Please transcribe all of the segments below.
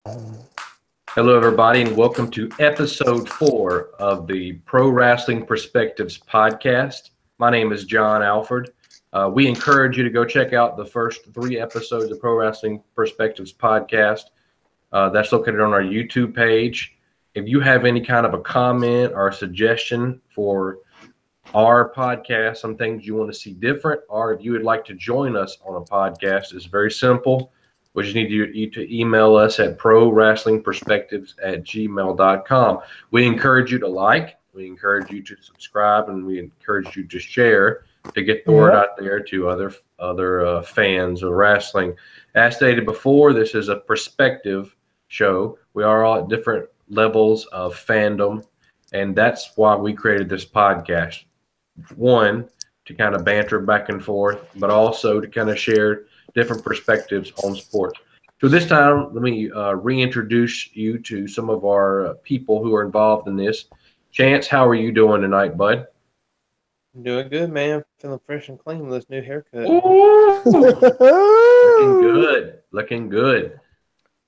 Hello, everybody, and welcome to episode 4 of the Pro Wrestling Perspectives podcast. My name is John Alford. We encourage you to go check out the first 3 episodes of Pro Wrestling Perspectives podcast. That's located on our YouTube page. If you have any kind of a comment or a suggestion for our podcast, some things you want to see different, or if you would like to join us on a podcast, it's very simple. We just need you to email us at prowrestlingperspectives@gmail.com. We encourage you to like, we encourage you to subscribe, and we encourage you to share to get the word out there to other fans of wrestling. As stated before, this is a perspective show. We are all at different levels of fandom, and that's why we created this podcast. One, to kind of banter back and forth, but also to kind of share different perspectives on sports. So this time, let me reintroduce you to some of our people who are involved in this. Chance, how are you doing tonight, bud? I'm doing good, man. Feeling fresh and clean with this new haircut. Looking good. Looking good.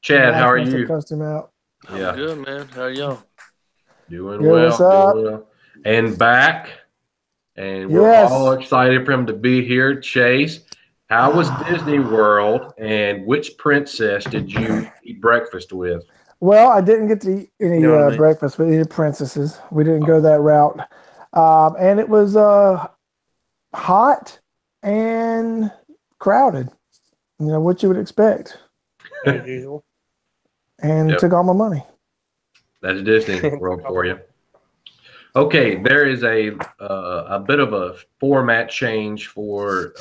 Chad, how are you? Custom out. Yeah. I'm good, man. How are y'all? Doing Good, well. what's up? Doing well. And back. And we're all excited for him to be here. Chase, how was Disney World, and which princess did you eat breakfast with? Well, I didn't get to eat any breakfast with any princesses. We didn't go that route. And it was hot and crowded. You know, what you would expect. As usual. And took all my money. That's Disney World for you. Okay, there is a bit of a format change for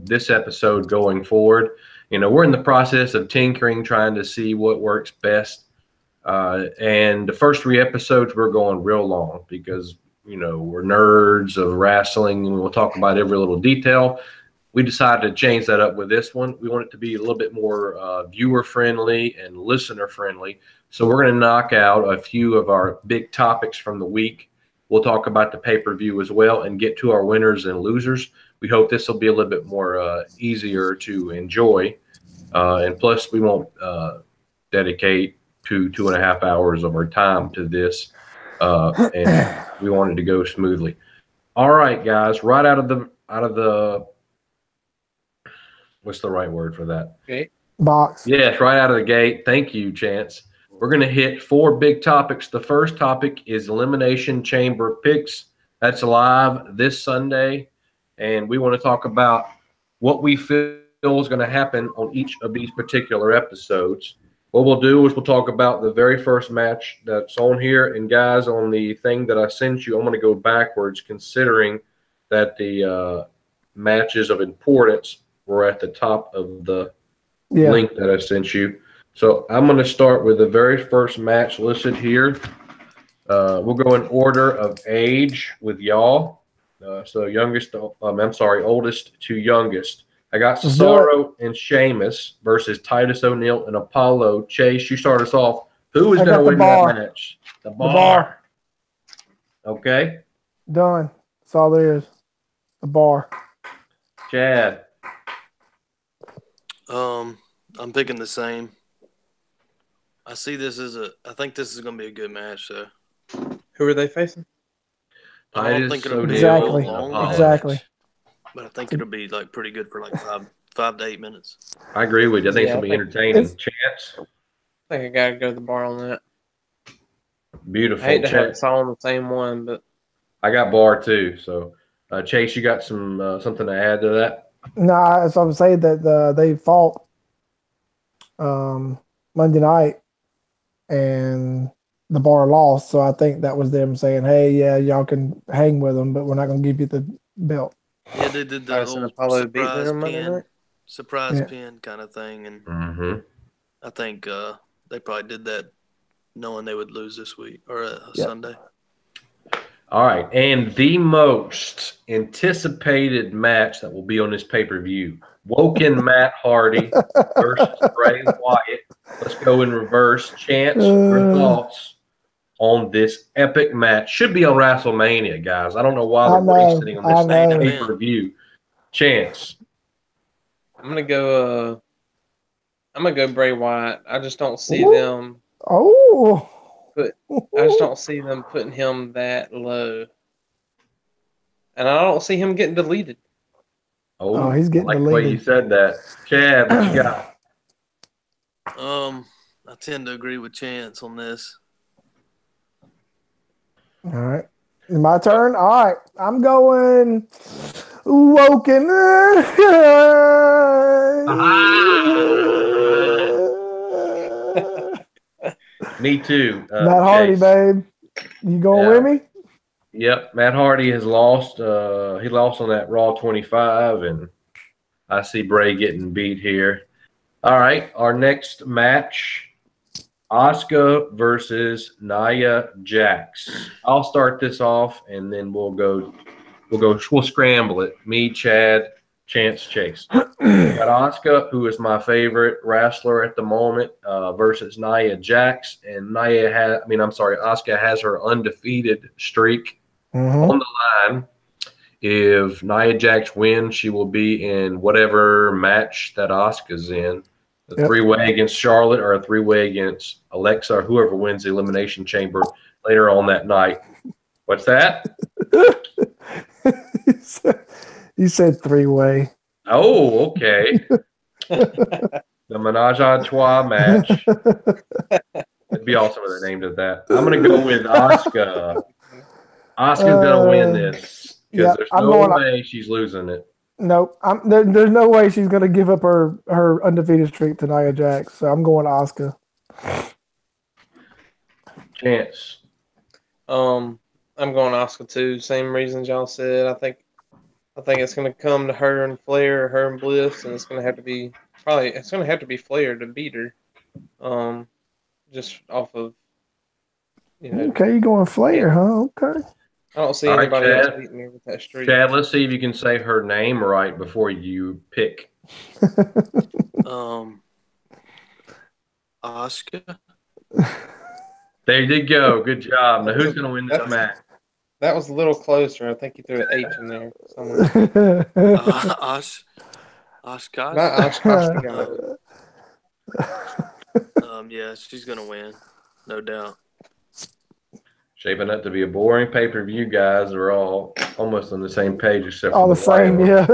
this episode going forward. You know, we're in the process of tinkering, trying to see what works best. And the first 3 episodes, we're going real long because, you know, we're nerds of wrestling and we'll talk about every little detail. We decided to change that up with this one. We want it to be a little bit more viewer-friendly and listener-friendly. So we're going to knock out a few of our big topics from the week. We'll talk about the pay-per-view as well and get to our winners and losers. We hope this will be a little bit more easier to enjoy. And plus, we won't dedicate 2.5 hours of our time to this. And we wanted to go smoothly. All right, guys, right out of the what's the right word for that? Gate. Box. Yes, right out of the gate. Thank you, Chance. We're going to hit 4 big topics. The first topic is Elimination Chamber Picks. That's live this Sunday. And we want to talk about what we feel is going to happen on each of these particular episodes. What we'll do is we'll talk about the very first match that's on here. And, guys, on the thing that I sent you, I'm going to go backwards considering that the matches of importance were at the top of the link that I sent you. So I'm going to start with the very first match listed here. We'll go in order of age with y'all. So oldest to youngest. I got Cesaro and Sheamus versus Titus O'Neil and Apollo. Chase, you start us off. Who is going to win that match? The Bar. Okay. Done. That's all there is. The Bar. Chad. I'm picking the same. I see this as I think this is going to be a good match. So, who are they facing? I don't think it'll be exactly. But I think it'll be like pretty good for like 5 to 8 minutes. I agree with you. I think it'll be entertaining. Chance. I think I gotta go to the Bar on that. Beautiful. I hate to have it all on the same one, but I got Bar too. So, Chase, you got something to add to that? No, so I would say that they fought Monday night and the Bar lost. So I think that was them saying, hey, yeah, y'all can hang with them, but we're not going to give you the belt. Yeah, they did the whole surprise pin kind of thing. And I think they probably did that knowing they would lose this week or Sunday. All right, and the most anticipated match that will be on this pay-per-view, Woken Matt Hardy versus Bray Wyatt. Let's go in reverse. Chance, your thoughts on this epic match? Should be on WrestleMania, guys. I don't know why they're wasting on this pay-per-view. Chance. I'm going to go I'm gonna go Bray Wyatt. I just don't see Ooh. them. Oh. I just don't see them putting him that low, and I don't see him getting deleted. Oh, he's getting I like the way you deleted. said that. Chad, what you got? I tend to agree with Chance on this. All right. My turn. All right. I'm going Woken. Me too. Matt Hardy, Chase. babe. You going with me? Yep. Matt Hardy has lost. He lost on that Raw 25, and I see Bray getting beat here. All right. Our next match. Asuka versus Nia Jax. I'll start this off, and then we'll scramble it. Me, Chad, Chance, Chase. We got Asuka, who is my favorite wrestler at the moment, versus Nia Jax, and Asuka has her undefeated streak on the line. If Nia Jax wins, she will be in whatever match that Asuka's in. A three-way against Charlotte or a three-way against Alexa or whoever wins the Elimination Chamber later on that night. What's that? You said three-way. Oh, okay. The Menage a Trois match. It'd be awesome if they named it that. I'm going to go with Asuka. Asuka's going to win this because there's no way she's losing it. Nope. There's no way she's going to give up her undefeated streak to Nia Jax. So I'm going Asuka. Chance. I'm going Asuka too. Same reasons y'all said. I think it's going to come to her and Flair, her and Bliss, and it's going to have to be Flair to beat her. Just off of Okay, you're going Flair, huh? Okay. I don't see anybody else beating her with that streak. Chad, let's see if you can say her name right before you pick. Asuka. There you go. Good job. Now, who's going to win this match? That was a little closer. I think you threw an H in there somewhere. Oshkosh? Not Oshkosh. Yeah, she's going to win. No doubt. Shaping up to be a boring pay-per-view, guys. Are all almost on the same page except all for the same, yeah.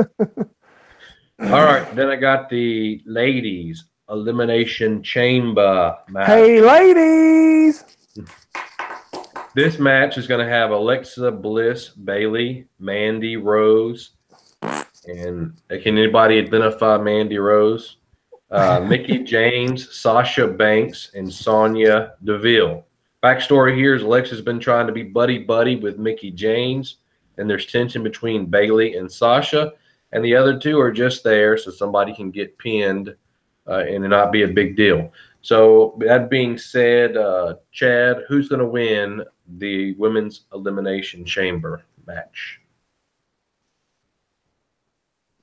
All right, then I got the ladies Elimination Chamber match. Hey, ladies! This match is going to have Alexa Bliss, Bayley, Mandy Rose, and can anybody identify Mandy Rose? Mickie James, Sasha Banks, and Sonya Deville. Backstory here is Alexa's been trying to be buddy-buddy with Mickie James, and there's tension between Bayley and Sasha, and the other two are just there so somebody can get pinned and it not be a big deal. So that being said, Chad, who's going to win the Women's Elimination Chamber match?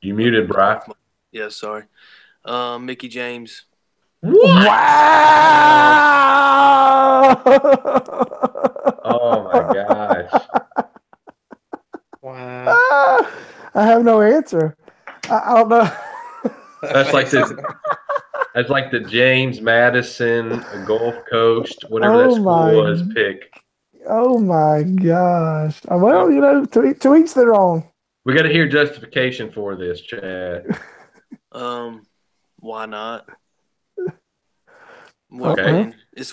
You muted, Bri. Yeah, sorry. Mickie James. What? Wow! Oh my gosh! Wow! I have no answer. I don't know. That's like this. That's like the James Madison Gulf Coast, whatever that school was, pick. Oh my gosh! Well, to each their own. We got to hear justification for this, Chad. Why not? Okay. I mean, it's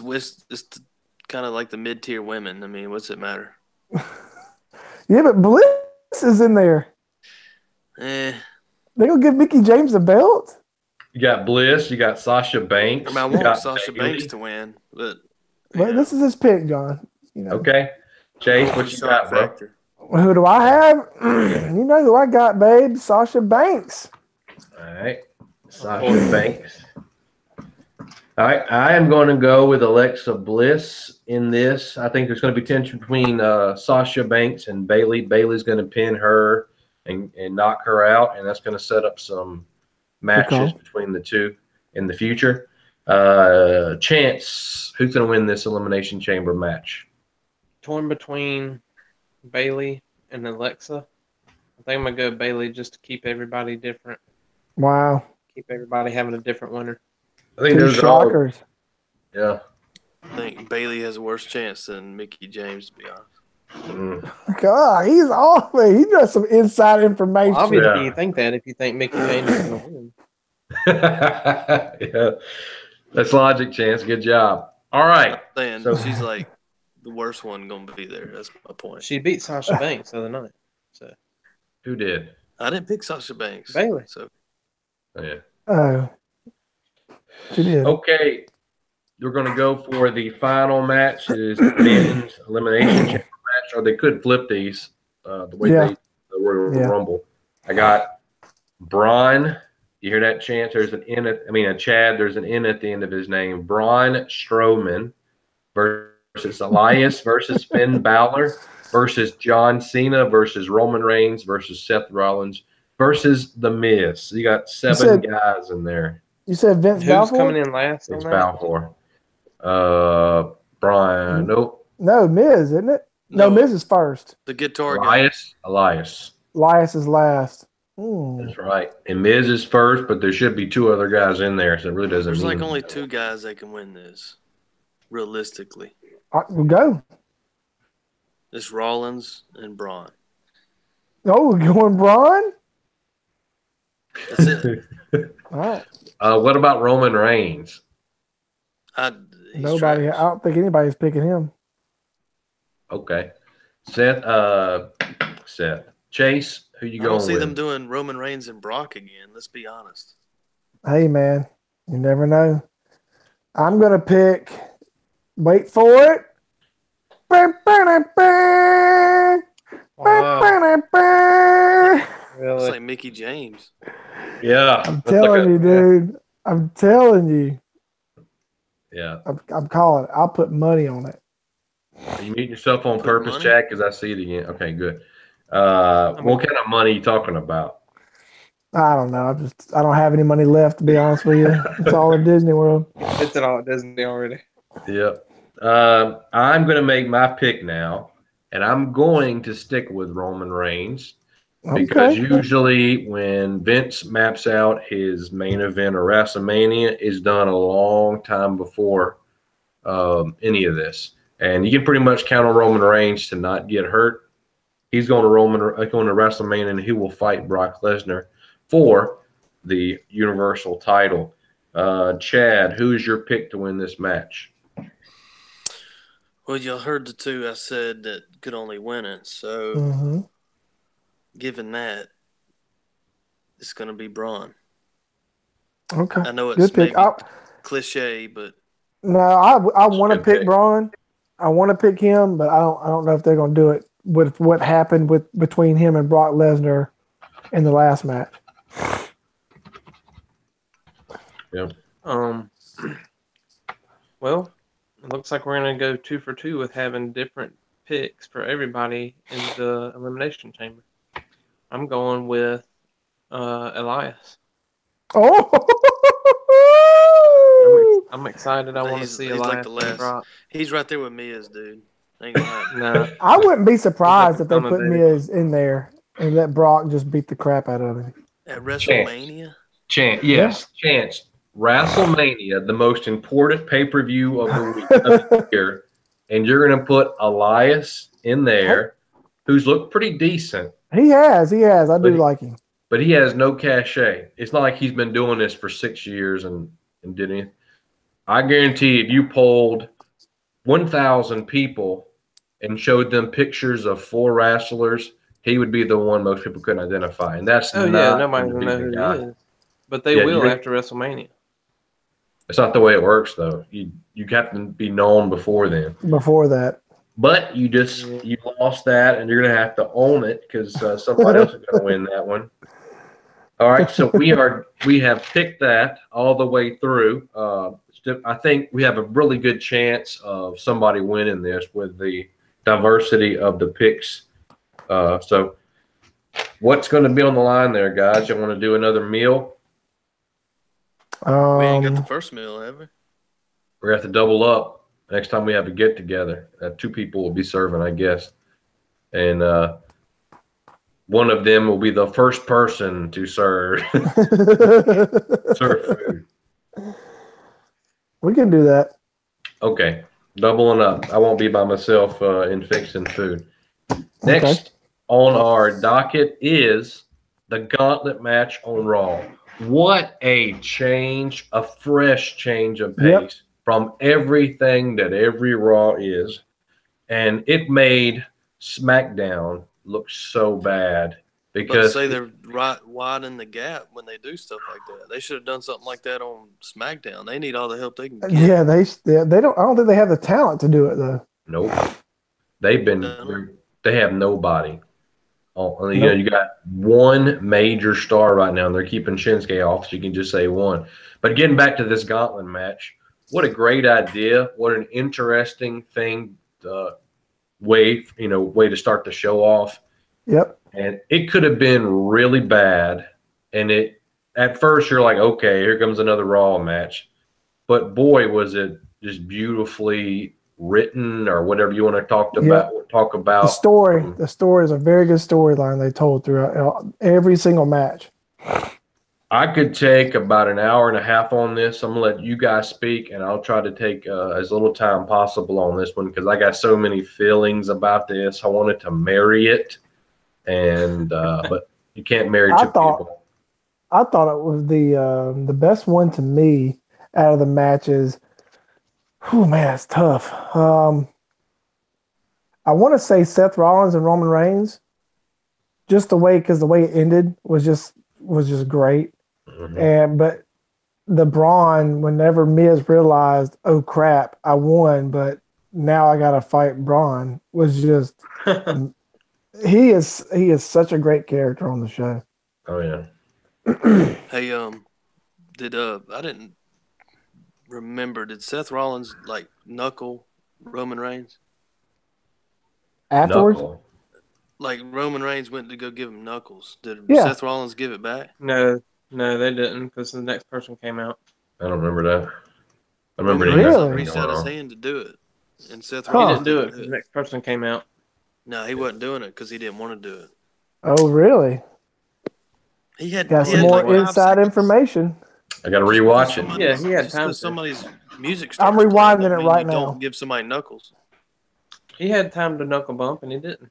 kind of like the mid-tier women. I mean, what's it matter? Yeah, but Bliss is in there. They gonna give Mickie James the belt? You got Bliss. You got Sasha Banks. I mean, I want Sasha Banks to win, but this is his pick, John. Okay, Chase, what you got, bro? Who do I have? You know who I got, babe? Sasha Banks. All right, Sasha Banks. All right, I am going to go with Alexa Bliss in this. I think there's going to be tension between Sasha Banks and Bayley. Bayley's going to pin her and knock her out, and that's going to set up some matches between the two in the future. Chance, who's going to win this Elimination Chamber match? Torn between Bayley and Alexa. I think I'm going to go Bayley just to keep everybody different. Wow. Keep everybody having a different winner. I think Two those are all. shockers. Yeah. I think Bailey has a worse chance than Mickey James, to be honest. God, he's awful. He does some inside information. Well, obviously, Yeah. you think that if you think Mickey James is going to win. Yeah. That's logic, Chance. Good job. All right. Saying So- she's like the worst one going to be there. That's my point. She beat Sasha Banks the other night. So Who did? I didn't pick Sasha Banks. Bailey. So Oh, yeah. Oh, she did. Okay. We're going to go for the final match. It is the men's elimination chamber match, or they could flip these the way the Royal Rumble. I got Braun. You hear that, Chance? There's an N. A Chad. There's an N at the end of his name. Braun Strowman versus Elias versus Finn Balor versus John Cena versus Roman Reigns versus Seth Rollins versus The Miz. So you got seven guys in there. You said Vince Who's Balfour? coming in last? It's on that? Balfour. Brian. Nope. No, Miz, isn't it? No, Miz is first. the guitar guy. Elias. Elias is last. That's right. And Miz is first, but there should be two other guys in there, so it really doesn't There's mean like only two guys that can win this, realistically. We'll go. It's Rollins and Braun. Oh, we're going Braun? That's it. All right. What about Roman Reigns? He's Nobody. trash. I don't think anybody's picking him. Okay. Seth. Chase, who you I don't going see with? them doing Roman Reigns and Brock again. Let's be honest. Hey, man, you never know. I'm going to pick, wait for it. It's Really? like Mickey James. Yeah. I'm telling you, dude. I'm telling you. Yeah. I'm calling it. I'll put money on it. Are you muting yourself on Put purpose, money? Jack? Because I see it again. Okay, good. What kind of money are you talking about? I don't know. I don't have any money left, to be honest with you. It's all at Disney World. It's it all at Disney already. Yep. I'm going to make my pick now, and I'm going to stick with Roman Reigns because usually when Vince maps out his main event or WrestleMania, it's done a long time before any of this. And you can pretty much count on Roman Reigns to not get hurt. He's going to WrestleMania, and he will fight Brock Lesnar for the Universal title. Chad, who is your pick to win this match? Well, y'all heard the two I said that could only win it. So, given that, it's going to be Braun. Okay. I know it's good pick. maybe cliche, but No, I want to Good pick pick. Braun. I want to pick him, but I don't know if they're going to do it with what happened between him and Brock Lesnar in the last match. Yep. Well, it looks like we're gonna go 2 for 2 with having different picks for everybody in the Elimination Chamber. I'm going with Elias. Oh, I'm excited. I want to see he's Elias like the and last. Brock. He's right there with Miz, dude. Ain't gonna happen. No, I wouldn't be surprised if they Coming, put baby. Miz in there and let Brock just beat the crap out of him. At WrestleMania, Chance. WrestleMania, the most important pay-per-view of the week of the year, and you're going to put Elias in there, who's looked pretty decent. He has. I do like him. But he has no cachet. It's not like he's been doing this for 6 years and did anything. I guarantee if you polled 1,000 people and showed them pictures of 4 wrestlers, he would be the one most people couldn't identify. And that's nobody's gonna gonna be know the who guy. he is, but they Yeah, will you're- after WrestleMania. It's not the way it works, though. You have to be known before then. Before that. But you lost that, and you're going to have to own it because somebody else is going to win that one. All right, so we have picked that all the way through. I think we have a really good chance of somebody winning this with the diversity of the picks. So what's going to be on the line there, guys? You want to do another meal? we ain't got the first meal, have we? We're going to have to double up next time we have a get together. 2 people will be serving, I guess. And one of them will be the first person to serve food. We can do that. Okay. Doubling up. I won't be by myself in fixing food. Next on our docket is the gauntlet match on Raw. What a change, a fresh change of pace from everything that every Raw is. And it made SmackDown look so bad because they're widening the gap when they do stuff like that. They should have done something like that on SmackDown. They need all the help they can get. Yeah, they don't. I don't think they have the talent to do it though. Nope. They have nobody. You got one major star right now, and they're keeping Shinsuke off, so you can just say one. But getting back to this gauntlet match, what a great idea! What an interesting thing, way to start the show off. Yep. And it could have been really bad, and at first you're like, okay, here comes another Raw match, but boy, was it just beautifully written, or whatever you want to talk about. The story. The story is a very good storyline they told throughout every single match. I could take about an hour and a half on this. I'm gonna let you guys speak, and I'll try to take as little time possible on this one because I got so many feelings about this. I wanted to marry it, and but you can't marry two people. I thought it was the best one to me out of the matches. Oh man, it's tough. I want to say Seth Rollins and Roman Reigns, just because the way it ended was just great. Mm-hmm. But the Braun, whenever Miz realized, oh crap, I won, but now I gotta fight Braun, was just he is such a great character on the show. Oh yeah. Hey, I didn't remember. Did Seth Rollins knuckle Roman Reigns afterwards? Knuckle. Like Roman Reigns went to go give him knuckles. Did Seth Rollins give it back? No, they didn't because the next person came out. I don't remember that. I remember really reset his hand to do it, and Seth Rollins didn't do it. The next person came out. No, he wasn't doing it because he didn't want to do it. Oh, really? He had some more inside information. I got to rewatch it. Yeah, he had time. Somebody's music. I'm rewinding it right now. Don't give somebody knuckles. He had time to knuckle bump, and he didn't.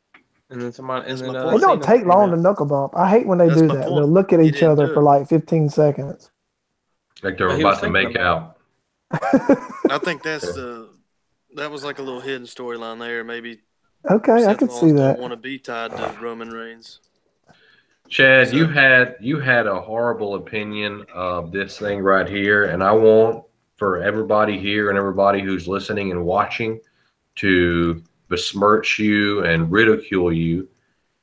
And then somebody. And then it don't take long to knuckle bump. I hate when they do that. They'll look at each other for like 15 seconds. Like they're about to make out. I think that was like a little hidden storyline there. Maybe. Okay, I could see that. Don't want to be tied to Roman Reigns. Chad, you had a horrible opinion of this thing right here, and I want for everybody here and everybody who's listening and watching to besmirch you and ridicule you.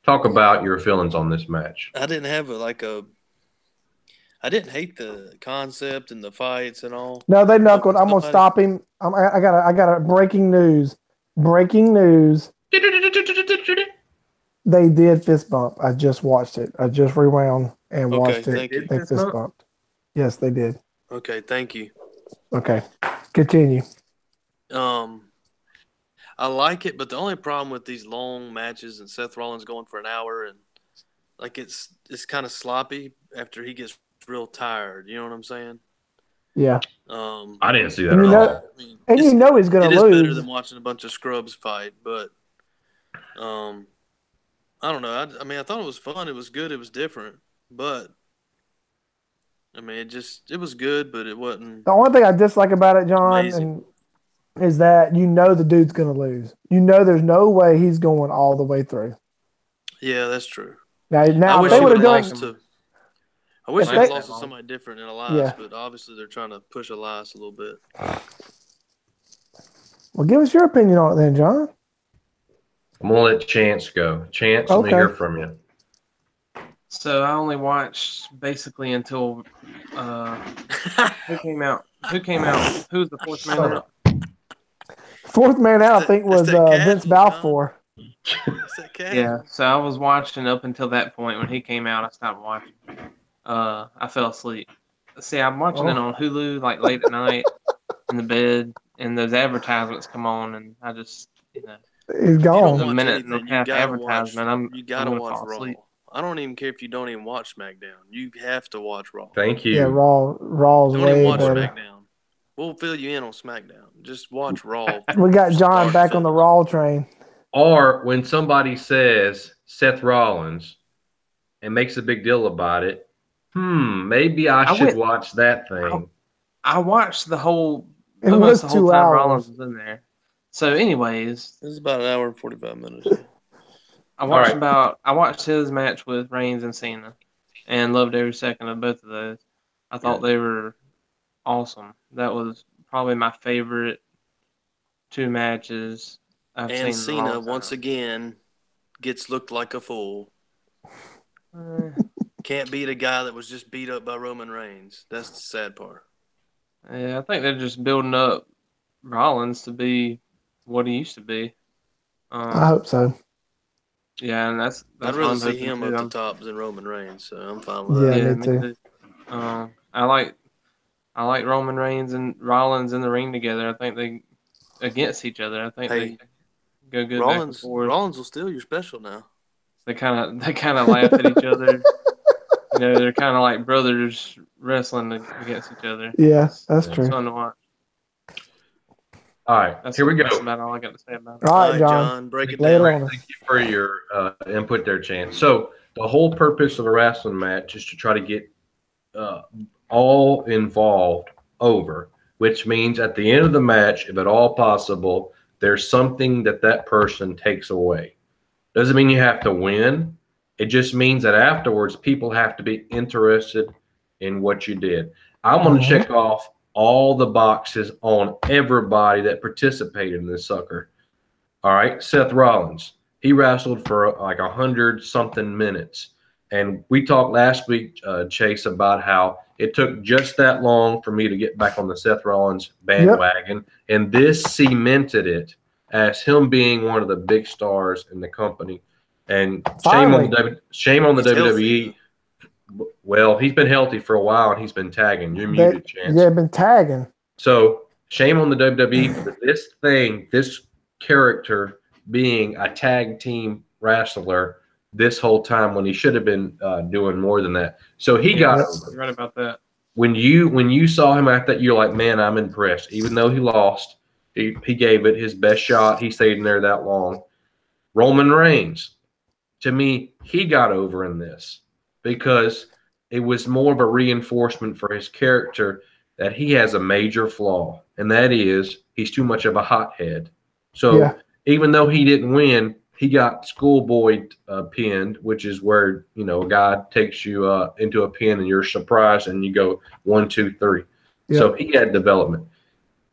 Talk about your feelings on this match. I didn't have I didn't hate the concept and the fights and all. No, they knuckled. I'm gonna stop him. I got a breaking news. Breaking news. They did fist bump. I just watched it. I just rewound and watched it. They fist bumped. Yes, they did. Okay, thank you. Okay, continue. I like it, but the only problem with these long matches and Seth Rollins going for an hour and it's kind of sloppy after he gets real tired. You know what I'm saying? Yeah. I didn't see that at all. And you know he's going to lose. It is better than watching a bunch of scrubs fight, but I don't know. I thought it was fun. It was good. It was different, but it was good, but it wasn't. The only thing I dislike about it, John, amazing. Is that the dude's going to lose. There's no way he's going all the way through. Yeah, that's true. Now I wish they would have I wish they lost to somebody different in Elias, but obviously they're trying to push Elias a little bit. Well, give us your opinion on it then, John. I'm going to let Chance go. Chance, let me hear from you. So I only watched basically until who came out? Who was the fourth man out? Fourth man out, I think, was Vince Balfour. Yeah, so I was watching up until that point. When he came out, I stopped watching. I fell asleep. See, I'm watching it on Hulu like late at night in the bed, and those advertisements come on, and I just, it's gone. A minute and a half advertisement. You gotta watch Raw. I don't even care if you don't even watch SmackDown. You have to watch Raw. Thank you. Yeah, Raw's don't way even watch better. SmackDown. We'll fill you in on SmackDown. Just watch Raw. We got John start back to on the finish. Raw train. Or when somebody says Seth Rollins and makes a big deal about it, maybe I should watch that thing. I watched the whole It almost was the whole 2 time hours. Rollins was in there. So, anyways, It was about an hour and 45 minutes. I watched his match with Reigns and Cena, and loved every second of both of those. I thought they were awesome. That was probably my favorite 2 matches I've seen. And in a Cena, long once time. again, gets looked like a fool. Can't beat a guy that was just beat up by Roman Reigns. That's the sad part. Yeah, I think they're just building up Rollins to be what he used to be. I hope so. Yeah, and that's I'd what rather I'm see hoping him too. up the top than Roman Reigns, so I'm fine with that. Yeah, me too. I like Roman Reigns and Rollins in the ring together. I think they against each other. I think they go good back and forth. Rollins will steal your special now. They kind of laugh at each other. You know, they're kind of like brothers wrestling against each other. Yeah, that's true. It's fun to watch. All right, here we go. That's about all I got to say about it. All right, John. Break it Later down. on. Thank you for your input there, Chance. So the whole purpose of a wrestling match is to try to get all involved over, which means at the end of the match, if at all possible, there's something that person takes away. Doesn't mean you have to win. It just means that afterwards, people have to be interested in what you did. I'm going to check off all the boxes on everybody that participated in this sucker. All right, Seth Rollins. He wrestled for like 100-something minutes. And we talked last week, Chase, about how it took just that long for me to get back on the Seth Rollins bandwagon. Yep. And this cemented it as him being one of the big stars in the company. And shame on the WWE. Healthy. Well, he's been healthy for a while, and he's been tagging. You're muted, Chance. Yeah, been tagging. So shame on the WWE for this character being a tag team wrestler this whole time when he should have been doing more than that. So he got over. You're right about that. When you saw him at that, you're like, man, I'm impressed. Even though he lost, he gave it his best shot. He stayed in there that long. Roman Reigns, to me, he got over in this because it was more of a reinforcement for his character that he has a major flaw, and that is he's too much of a hothead. So even though he didn't win, he got schoolboy pinned, which is where, a guy takes you into a pin and you're surprised and you go 1, 2, 3. Yep. So he had development.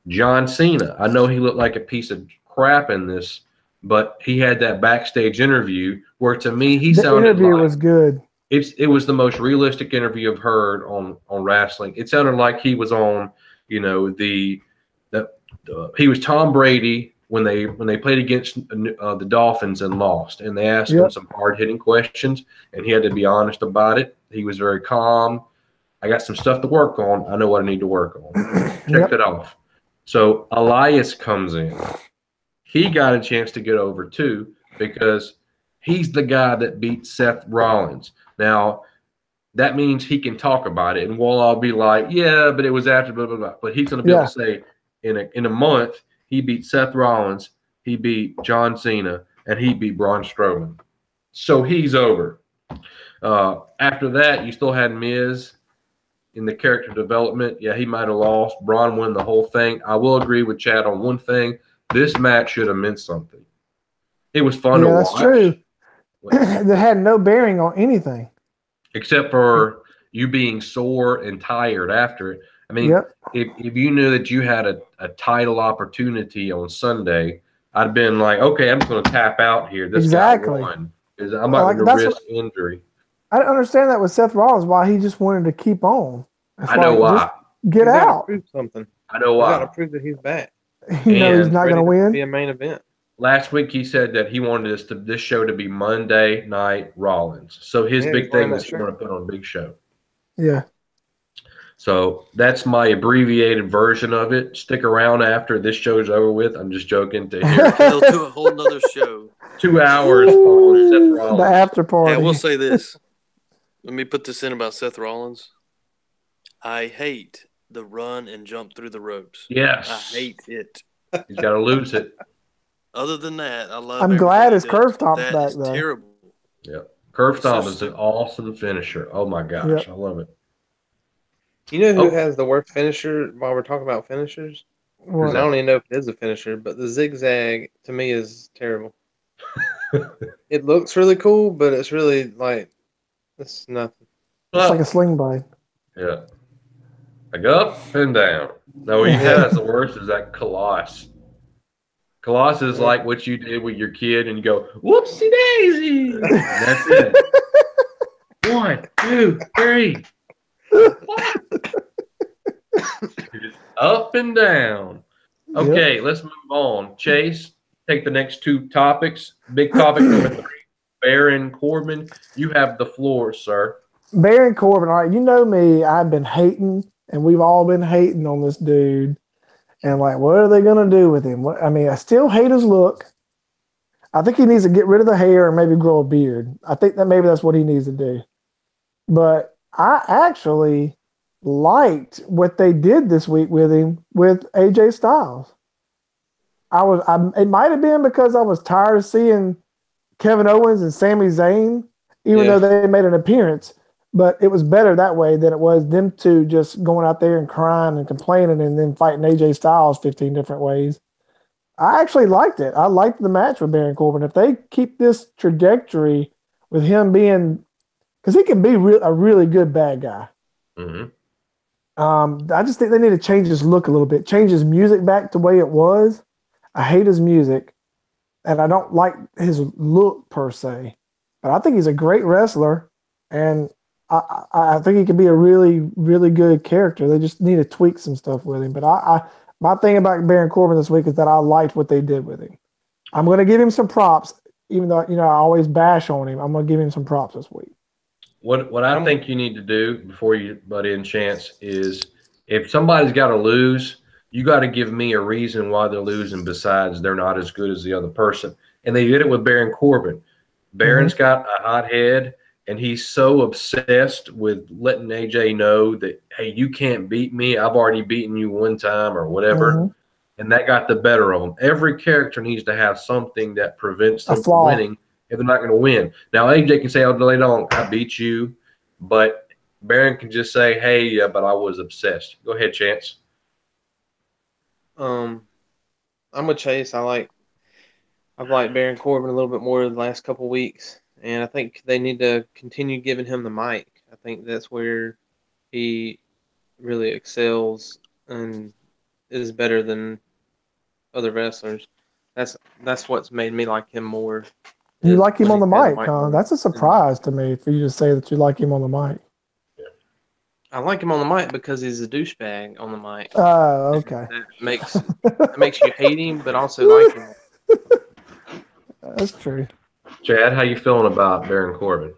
John Cena, I know he looked like a piece of crap in this, but he had that backstage interview where, to me, the interview was good. It was the most realistic interview I've heard on wrestling. It sounded like he was on, he was Tom Brady when they played against the Dolphins and lost, and they asked him some hard-hitting questions, and he had to be honest about it. He was very calm. I got some stuff to work on. I know what I need to work on. Checked it off. So Elias comes in. He got a chance to get over too because he's the guy that beat Seth Rollins. Now, that means he can talk about it, and we'll all be like, yeah, but it was after blah, blah, blah. But he's going to be able to say in a month, he beat Seth Rollins, he beat John Cena, and he beat Braun Strowman. So he's over. After that, you still had Miz in the character development. Yeah, he might have lost. Braun won the whole thing. I will agree with Chad on one thing. This match should have meant something. It was fun to watch. Yeah, that's true. That had no bearing on anything. Except for you being sore and tired after it. I mean, if you knew that you had a title opportunity on Sunday, I'd been like, okay, I'm just going to tap out here. This guy won. I'm not going to risk injury. I don't understand that with Seth Rollins, why he just wanted to keep on. I know why. Get out. Prove something. I know why. Got to prove that he's back. He's not going to win. Be a main event. Last week he said that he wanted this show to be Monday Night Rollins. So his big thing is he want to put on a big show. Yeah. So that's my abbreviated version of it. Stick around after this show's over with. I'm just joking to hear. They'll do a whole nother show. 2 hours on Seth Rollins. The after party. Yeah, we'll say this. Let me put this in about Seth Rollins. I hate the run and jump through the ropes. Yes. I hate it. He's got to lose it. Other than that, I love. I'm glad his curve stomp's back That is though. terrible. Yeah, curve stomp is an awesome finisher. Oh my gosh, I love it. You know who has the worst finisher? While we're talking about finishers, I don't even know if it is a finisher, but the zigzag to me is terrible. It looks really cool, but it's really like it's nothing. It's like a sling blade. Yeah, like up and down. No, he has the worst is that Colossus. Colossus is like what you did with your kid, and you go, whoopsie daisy. And that's it. 1, 2, 3. Just up and down. Okay, let's move on. Chase, take the next 2 topics. Big topic number 3. Baron Corbin, you have the floor, sir. Baron Corbin, all right, you know me, I've been hating, and we've all been hating on this dude. And like, what are they going to do with him? I mean, I still hate his look. I think he needs to get rid of the hair and maybe grow a beard. I think that maybe that's what he needs to do. But I actually liked what they did this week with him with AJ Styles. It might have been because I was tired of seeing Kevin Owens and Sami Zayn, even though they made an appearance. But it was better that way than it was them two just going out there and crying and complaining and then fighting AJ Styles 15 different ways. I actually liked it. I liked the match with Baron Corbin. If they keep this trajectory with him being, because he can be a really good bad guy. Mm-hmm. I just think they need to change his look a little bit, change his music back to the way it was. I hate his music, and I don't like his look per se. But I think he's a great wrestler, and I think he could be a really, really good character. They just need to tweak some stuff with him. But my thing about Baron Corbin this week is that I liked what they did with him. I'm going to give him some props, even though I always bash on him. I'm going to give him some props this week. What I think you need to do before you butt in, Chance, is if somebody's got to lose, you got to give me a reason why they're losing besides they're not as good as the other person. And they did it with Baron Corbin. Baron's got a hot head. And he's so obsessed with letting AJ know that, hey, you can't beat me. I've already beaten you one time or whatever. And that got the better of him. Every character needs to have something that prevents them from winning if they're not going to win. Now, AJ can say, oh, later on, I beat you. But Baron can just say, hey, yeah, but I was obsessed. Go ahead, Chance. I'm with Chase. I've liked Baron Corbin a little bit more the last couple weeks. And I think they need to continue giving him the mic. I think that's where he really excels and is better than other wrestlers. That's what's made me like him more. You like him on the mic, huh? That's a surprise to me for you to say that you like him on the mic. I like him on the mic because he's a douchebag on the mic. Oh, okay. That makes you hate him, but also like him. That's true. Chad, how you feeling about Baron Corbin?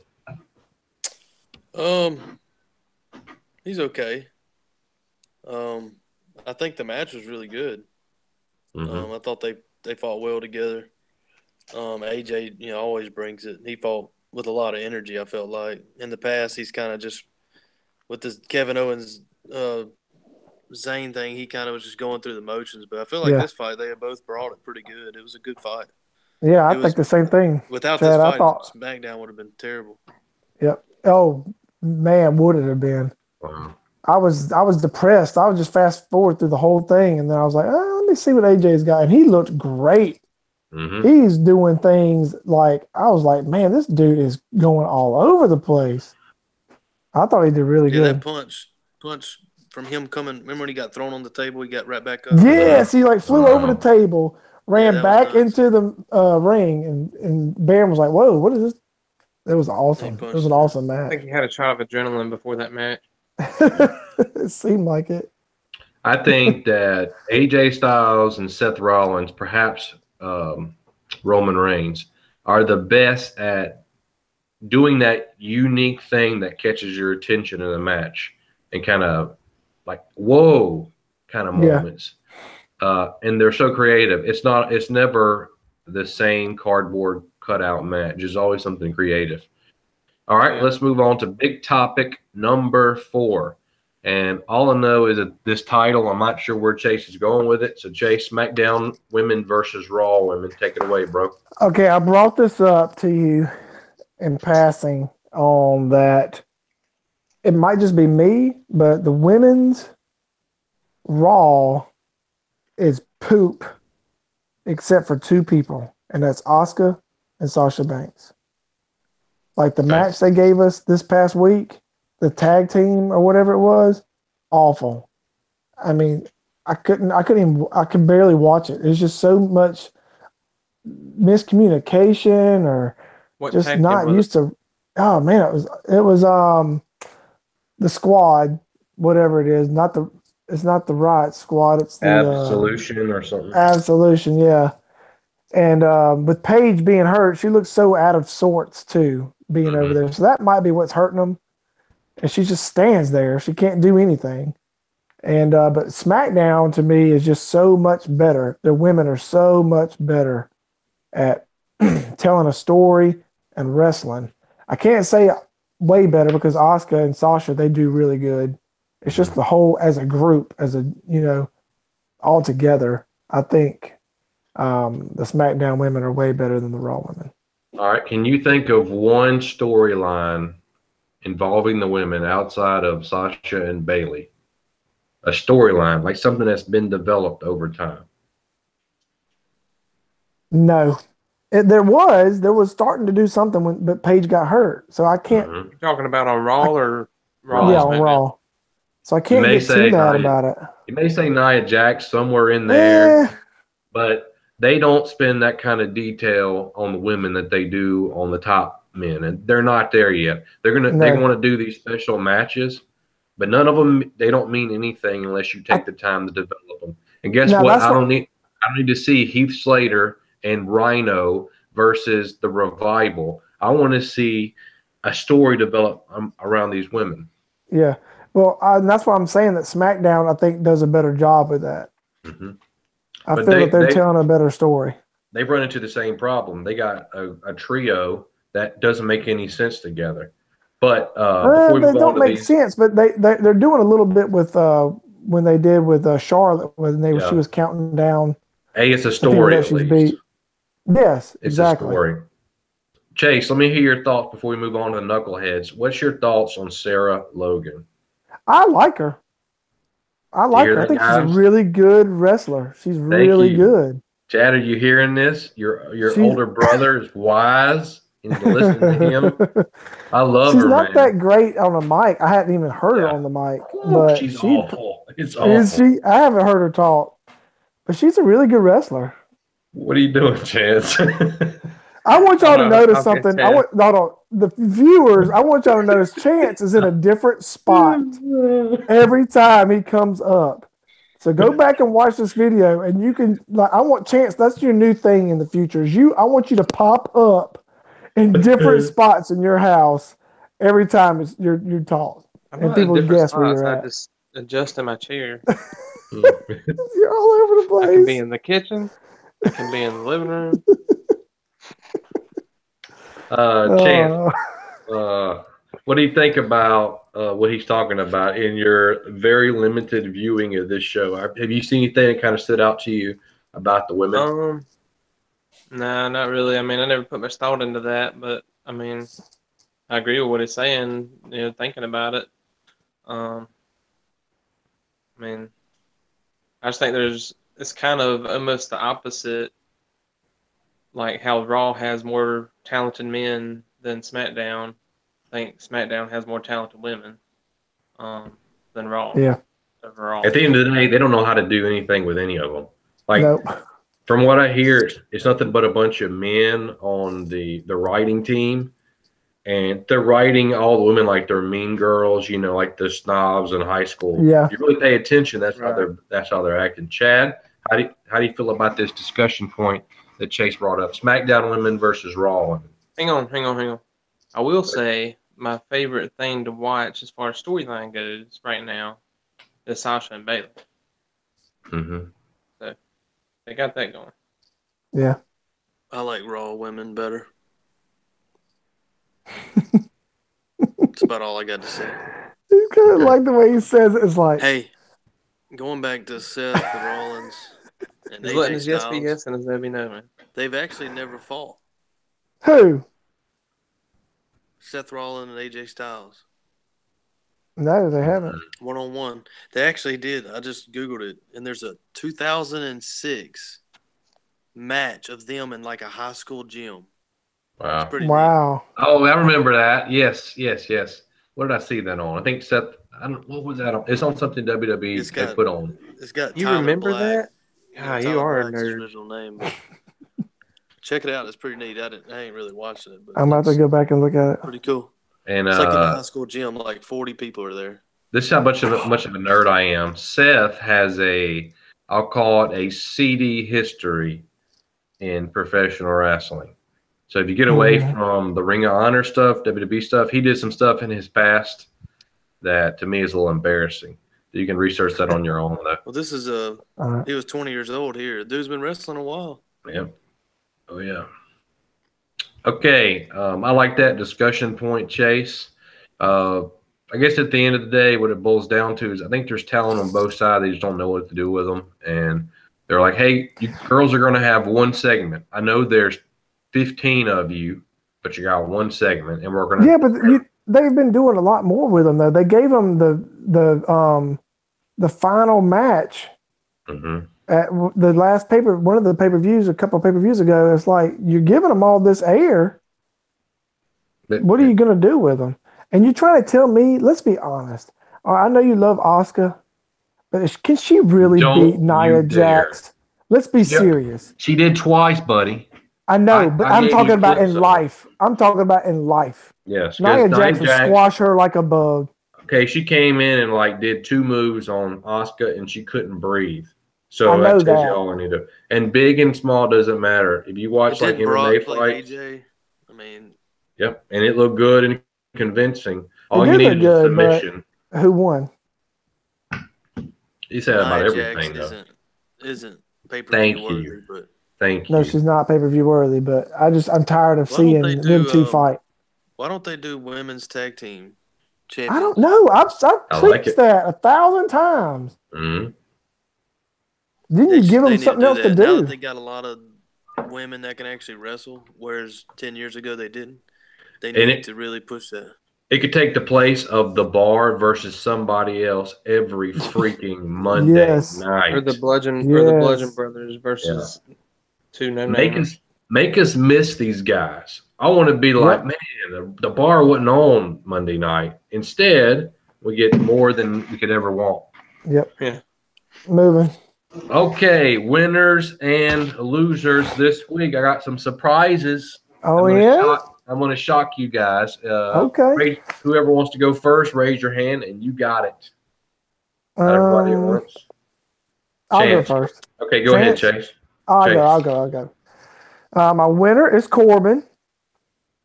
He's okay. I think the match was really good. I thought they fought well together. AJ, always brings it. He fought with a lot of energy, I felt like. In the past, he's kind of just, with this Kevin Owens Zayn thing, he kind of was just going through the motions. But I feel like this fight, they both brought it pretty good. It was a good fight. Yeah, I think the same thing. Without Chad, this fight, SmackDown would have been terrible. Yep. Oh, man, would it have been? Wow. I was depressed. I was just fast forward through the whole thing, and then I was like, let me see what AJ's got. And he looked great. He's doing things like, I was like, man, this dude is going all over the place. I thought he did really good. That punch from him coming, remember when he got thrown on the table, he got right back up? Yes, he flew over the table, ran back into the ring, and Baron was like, whoa, what is this? It was awesome. It was an awesome match. I think he had a shot of adrenaline before that match. It seemed like it. I think that AJ Styles and Seth Rollins, perhaps Roman Reigns, are the best at doing that unique thing that catches your attention in a match and kind of like, whoa, kind of moments. And they're so creative. It's never the same cardboard cutout match. There's always something creative. All right, let's move on to big topic number 4. And all I know is that this title, I'm not sure where Chase is going with it. So, Chase, SmackDown women versus Raw women. Take it away, bro. Okay, I brought this up to you in passing on that. It might just be me, but the women's Raw is poop, except for two people, and that's Asuka and Sasha Banks. Like the match they gave us this past week, the tag team or whatever it was, awful. I mean, I could barely watch it. There's just so much miscommunication or just not used to. Oh man, it was the Squad, whatever it is. It's not the Riot Squad. It's the Absolution or something. Absolution, yeah. And with Paige being hurt, she looks so out of sorts too, being over there. So that might be what's hurting them. And she just stands there. She can't do anything. And but SmackDown to me is just so much better. The women are so much better at telling a story and wrestling. I can't say way better because Asuka and Sasha, they do really good. It's just the whole as a group, all together. I think the SmackDown women are way better than the Raw women. All right. Can you think of one storyline involving the women outside of Sasha and Bailey? A storyline, like something that's been developed over time. No. There was starting to do something but Paige got hurt. So I can't. You're talking about on Raw or Raw? Yeah, on Raw. So I can't get too mad about it. You may say Nia Jax somewhere in there, but they don't spend that kind of detail on the women that they do on the top men, and they're not there yet. They want to do these special matches, but none of them, they don't mean anything unless you take the time to develop them. And guess what? I don't need to see Heath Slater and Rhino versus the Revival. I want to see a story develop around these women. Yeah. Well, that's why I'm saying that SmackDown, I think, does a better job with that. Mm-hmm. I feel that they're telling a better story. They've run into the same problem. They got a trio that doesn't make any sense together. But before they don't make sense. But they're doing a little bit with when they did with Charlotte when she was counting down. Hey, it's a story. At least. Beat. Yes, it's exactly. A story. Chase, let me hear your thoughts before we move on to the Knuckleheads. What's your thoughts on Sarah Logan? I like her. I think she's a really good wrestler. She's really good. Chad, are you hearing this? Your older brother is wise. You need to listen to him. I love her. She's not that great on the mic. I hadn't even heard her on the mic. But she's awful. It's awful. I haven't heard her talk. But she's a really good wrestler. What are you doing, Chance? I want y'all to notice something. The viewers, I want y'all to notice Chance is in a different spot every time he comes up. So go back and watch this video, and you can. I want Chance. That's your new thing in the future. I want you to pop up in different spots in your house every time you talk, and people guess where you're at. I just adjust in my chair. You're all over the place. I can be in the kitchen. I can be in the living room. Chance, what do you think about what he's talking about in your very limited viewing of this show? Have you seen anything that kind of stood out to you about the women? No, not really. I mean, I never put much thought into that, but I mean, I agree with what he's saying. Thinking about it. I mean, I just think it's kind of almost the opposite. Like how Raw has more talented men than SmackDown. I think SmackDown has more talented women than Raw. Yeah. Overall. At the end of the day, they don't know how to do anything with any of them. Like, nope. From what I hear, it's nothing but a bunch of men on the writing team. And they're writing all the women like they're mean girls, like the snobs in high school. Yeah. If you really pay attention, that's how they're acting. Chad, how do you feel about this discussion point that Chase brought up? SmackDown women versus Raw women. Hang on. I will say my favorite thing to watch as far as storyline goes right now is Sasha and Bailey. Mm-hmm. So they got that going. Yeah. I like Raw women better. That's about all I got to say. You kind of like the way he says it. It's like, Hey, going back to Seth Rollins and He's letting AJ his yes be Styles, yes and his no be no, man. they've actually never fought. who? Seth Rollins and AJ Styles. No, they haven't. 1-on-1. They actually did. I just Googled it, and there's a 2006 match of them in like a high school gym. Wow. It's pretty Wow. Oh, I remember that. Yes. What did I see that on? I think Seth. What was that on? It's on something WWE they put on. It's got You Tyler remember Black. that? God, you are a Black's his nerd. original name, but check it out. It's pretty neat. I ain't really watching it, but I'm about to go back and look at it. pretty cool. And It's like in a high school gym, like 40 people are there. this is how much of a nerd I am. Seth has I'll call it a CD history in professional wrestling. So if you get away from the Ring of Honor stuff, WWE stuff, he did some stuff in his past that to me is a little embarrassing. You can research that on your own, though. Well, this is he was 20 years old here. Dude's been wrestling a while. Yep. Oh, yeah. Okay. I like that discussion point, Chase. I guess at the end of the day, what it boils down to is I think there's talent on both sides. They just don't know what to do with them. And they're like, hey, you girls are going to have one segment. I know there's 15 of you, but you got one segment, and we're going to. Yeah, but they've been doing a lot more with them, though. They gave them the final match at the last one of the pay-per-views, a couple of pay-per-views ago. It's like, you're giving them all this air. What are you going to do with them? And you're trying to tell me, let's be honest. I know you love Asuka, but can she really beat Nia Jax? Let's be serious. She did twice, buddy. I know, but I'm talking about in life. I'm talking about in life. Yes. Nia Jax would squash her like a bug. Okay, she came in and did 2 moves on Asuka, and she couldn't breathe. So I know that tells you all I need to. And big and small doesn't matter. If you watch MMA fights, AJ? I mean, yep, and it looked good and convincing. All you needed was submission. Who won? You said about everything, though. Isn't pay-per-view worthy, but thank you. No, she's not pay-per-view worthy, but I'm tired of seeing them two fight. Why don't they do women's tag team champions? I don't know. I've tweeted that 1,000 times. Mm-hmm. Didn't you give them something else to do? Now that they got a lot of women that can actually wrestle, whereas 10 years ago they didn't. They need to really push that. It could take the place of the Bar versus somebody else every freaking Monday night. Or the Bludgeon Brothers versus two no-namers. Make us miss these guys. I want to be like, man, the Bar wasn't on Monday night. Instead, we get more than we could ever want. Yep. Yeah. Moving. Okay, winners and losers this week. I got some surprises. I'm going to shock you guys. Okay. Whoever wants to go first, raise your hand, and you got it. Not everybody at once. I'll go first. Okay, go ahead, Chase. I'll go. My winner is Corbin.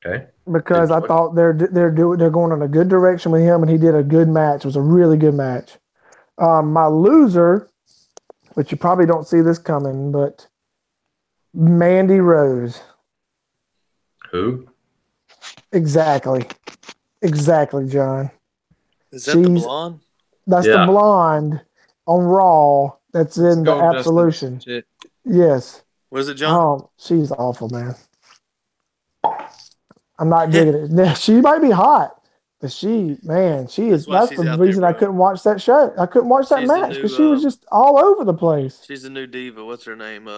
Okay. Because I thought they're going in a good direction with him, and he did a good match. It was a really good match. My loser, which you probably don't see this coming, but Mandy Rose. Who? Exactly, John. Is that the blonde? That's the blonde on Raw. That's in the Absolution. Yes. Was it John? Oh, she's awful, man. I'm not digging it. She might be hot, but she is. That's the reason I couldn't watch that show. I couldn't watch that match because she was just all over the place. She's the new diva. What's her name?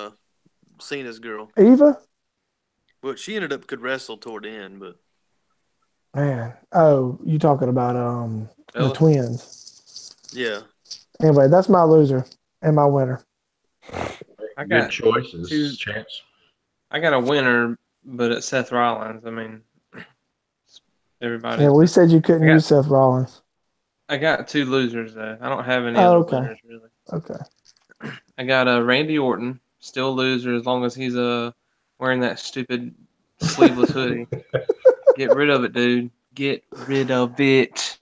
Cena's girl. Eva. Well, she ended up could wrestle toward the end, but. Man, you talking about the twins? Yeah. Anyway, that's my loser and my winner. I got good choices. Chance. I got a winner, but it's Seth Rollins. I mean, everybody. Yeah, we said you couldn't use Seth Rollins. I got 2 losers though. I don't have any other winners really. Okay. I got Randy Orton, still a loser as long as he's wearing that stupid sleeveless hoodie. Get rid of it, dude. Get rid of it.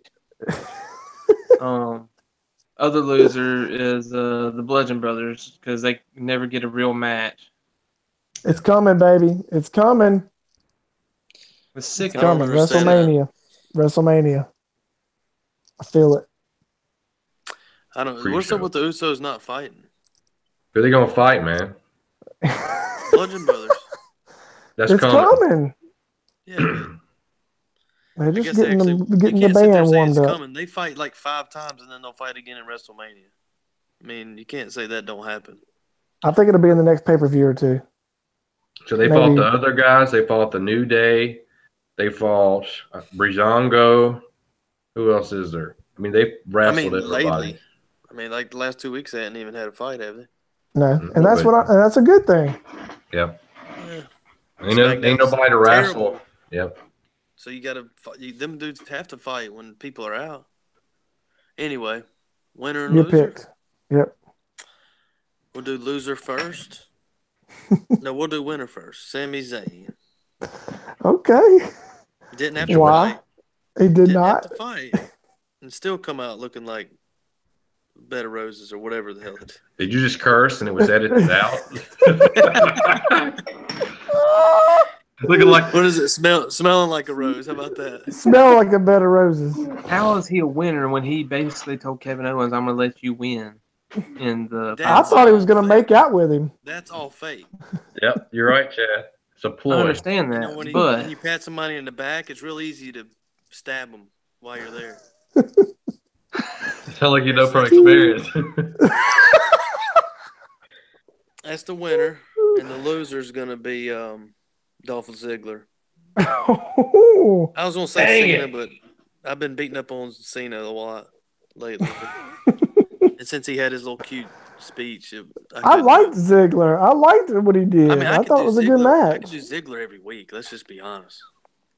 Other loser is the Bludgeon Brothers because they never get a real match. It's coming, baby. It's coming. It's sick. It's coming. WrestleMania. I feel it. I don't know. What's up with the Usos not fighting? Who are they going to fight, man? Bludgeon Brothers. That's coming. Yeah. They're just getting the band warmed up. Coming. They fight like 5 times and then they'll fight again in WrestleMania. I mean, you can't say that don't happen. I think it'll be in the next pay-per-view or two. So they fought the other guys. They fought the New Day. They fought Breezango. Who else is there? I mean, they've wrestled everybody. Lately. I mean, like the last 2 weeks, they hadn't even had a fight, have they? No, and that's that's a good thing. Yep. Yeah. Ain't nobody to wrestle. Yep. So you got to them dudes have to fight when people are out. Anyway, winner and loser. You picked. Yep. We'll do loser first. No, we'll do winner first. Sami Zayn. Okay. Didn't have to fight. He didn't have to fight. And still come out looking like Bed of Roses or whatever the hell it is. Did you just curse and it was edited out? Looking like, what is it? Smelling like a rose. How about that? Smell like a Bed of Roses. How is he a winner when he basically told Kevin Owens, "I'm going to let you win"? I thought he was going to make out with him. That's all fake. Yep, you're right, Chad. It's a ploy. I understand that, when you pat somebody in the back, it's real easy to stab them while you're there. Sound like you know from experience. That's the winner, and the loser is going to be Dolph Ziggler. Oh, I was going to say Cena, but I've been beating up on Cena a lot lately. And since he had his little cute speech, I liked Ziggler. I liked what he did. I thought it was a good match. I could do Ziggler every week. Let's just be honest.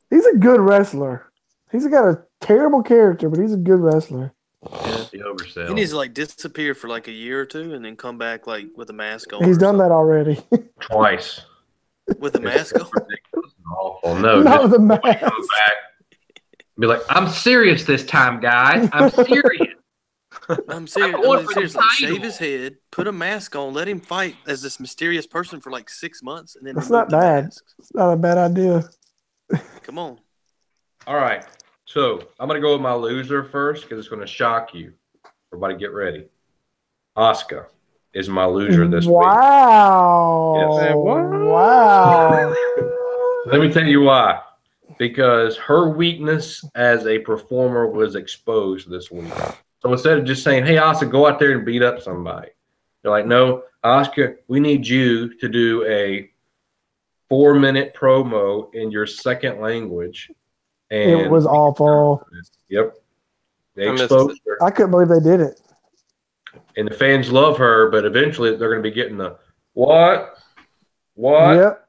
He's a good wrestler. He's got a terrible character, but he's a good wrestler. Yeah, he oversells. He needs to disappear for like a year or two and then come back with a mask on. He's done that already. Twice. With a mask on? Awful. No, not with a mask. Come back. Be like, I'm serious this time, guys. I'm serious. I'm serious. Shave his head, put a mask on, let him fight as this mysterious person for like 6 months, and then that's not bad. It's not a bad idea. Come on. All right. So I'm going to go with my loser first because it's going to shock you. Everybody get ready. Asuka is my loser this week. Wow. Yes. Wow. Let me tell you why. Because her weakness as a performer was exposed this week. So instead of just saying, hey, Asuka, go out there and beat up somebody. They're like, no, Asuka, we need you to do a 4-minute promo in your second language. And it was awful. Yep. They exposed her. I couldn't believe they did it. And the fans love her, but eventually they're going to be getting the, what? Yep.